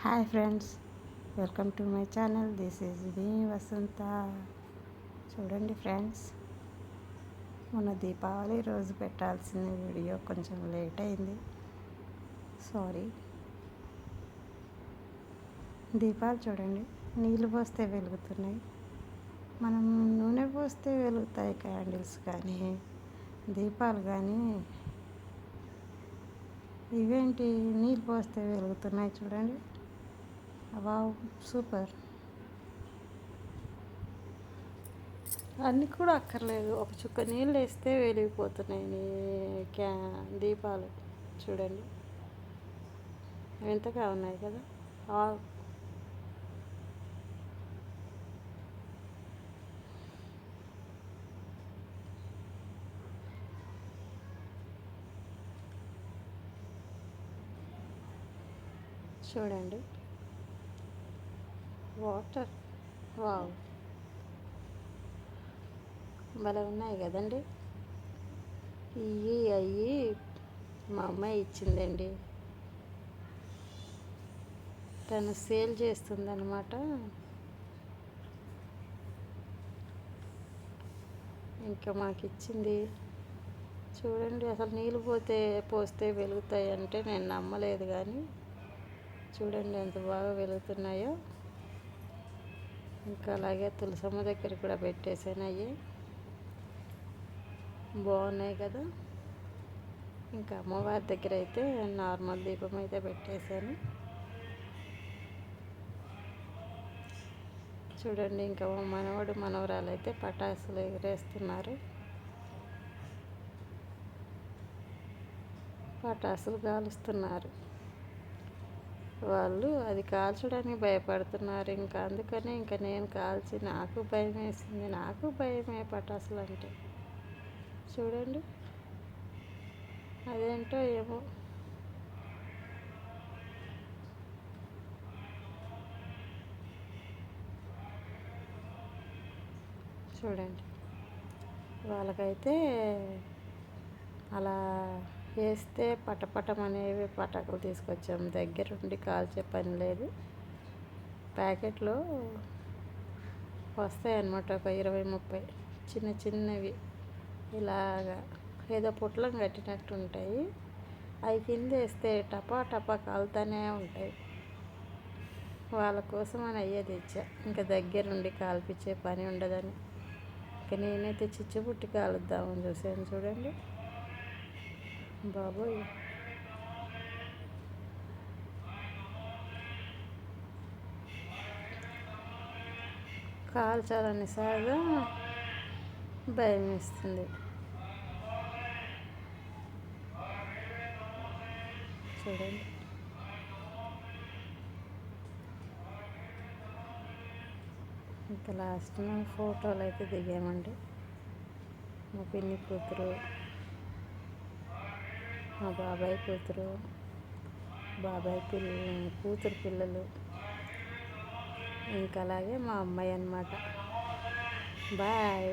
Hi friends, welcome to my channel. This is me Vasantha. చూడండి friends, మొన్న దీపావళి రోజు పెట్టాల్సిన వీడియో కొంచెం లేట్ అయింది, సారీ. దీపాలు చూడండి, నీళ్ళు పోస్తే వెలుగుతున్నాయి. మనం నూనె పోస్తే వెలుగుతాయి క్యాండిల్స్, కానీ దీపాలు కానీ ఇవేంటి నీళ్ళు పోస్తే వెలుగుతున్నాయి చూడండి. Wow, super. అన్నీ కూడా అక్కర్లేదు, ఒక చుక్క నీళ్ళు వేస్తే వెలిగిపోతున్నాయి దీపాలు. చూడండి, వింతగా ఉన్నాయి కదా. చూడండి, వాటర్, వావ్, భలే ఉన్నాయి కదండి. ఇవి అవి మా అమ్మాయి ఇచ్చిందండి, తను సేల్ చేస్తుందన్నమాట. ఇంకా మాకు ఇచ్చింది. చూడండి, అసలు నీళ్ళు పోస్తే వెలుగుతాయి అంటే నేను నమ్మలేదు, కానీ చూడండి ఎంత బాగా వెలుగుతున్నాయో. ఇంకా అలాగే తులసమ్మ దగ్గర కూడా పెట్టేసాను, అవి బాగున్నాయి కదా. ఇంకా అమ్మవారి దగ్గర అయితే నార్మల్ దీపం అయితే పెట్టేశాను. చూడండి, ఇంకా మనవడు మనవరాలు అయితే పటాసులు ఎగరేస్తున్నారు. పటాసులు కాలుస్తున్నారు. వాళ్ళు అది కాల్చడానికి భయపడుతున్నారు. ఇంకా అందుకనే ఇంకా నేను కాల్చి నాకు భయం వేసింది. నాకు భయమే పటాసులు అంటే. చూడండి, అదేంటో ఏమో. చూడండి, వాళ్ళకైతే అలా వేస్తే పటపటం అనేవి పటాకులు తీసుకొచ్చాము. దగ్గరుండి కాల్చే పని లేదు. ప్యాకెట్లో వస్తాయన్నమాట, ఒక 20-30 చిన్న చిన్నవి, ఇలాగా ఏదో పుట్లం కట్టినట్టు ఉంటాయి. అవి కింద వేస్తే టపా టపా కాలుతూనే ఉంటాయి. వాళ్ళ కోసం అని అయ్యే తెచ్చా, ఇంకా దగ్గరుండి కాల్పించే పని ఉండదని. ఇంకా నేనైతే చిచ్చుబుట్టి కాలుద్దామని చూసాను. చూడండి బాబోయ్, కాల్చాలని సాగా భయం వేస్తుంది. చూడండి, ఇంకా లాస్ట్ ఫోటోలు అయితే దిగామండి. మా పిన్ని కూతురు, మా బాబాయ్ కూతురు, బాబాయ్ కూతురు పిల్లలు, ఇంకా అలాగే మా అమ్మాయి అన్నమాట. బాయ్.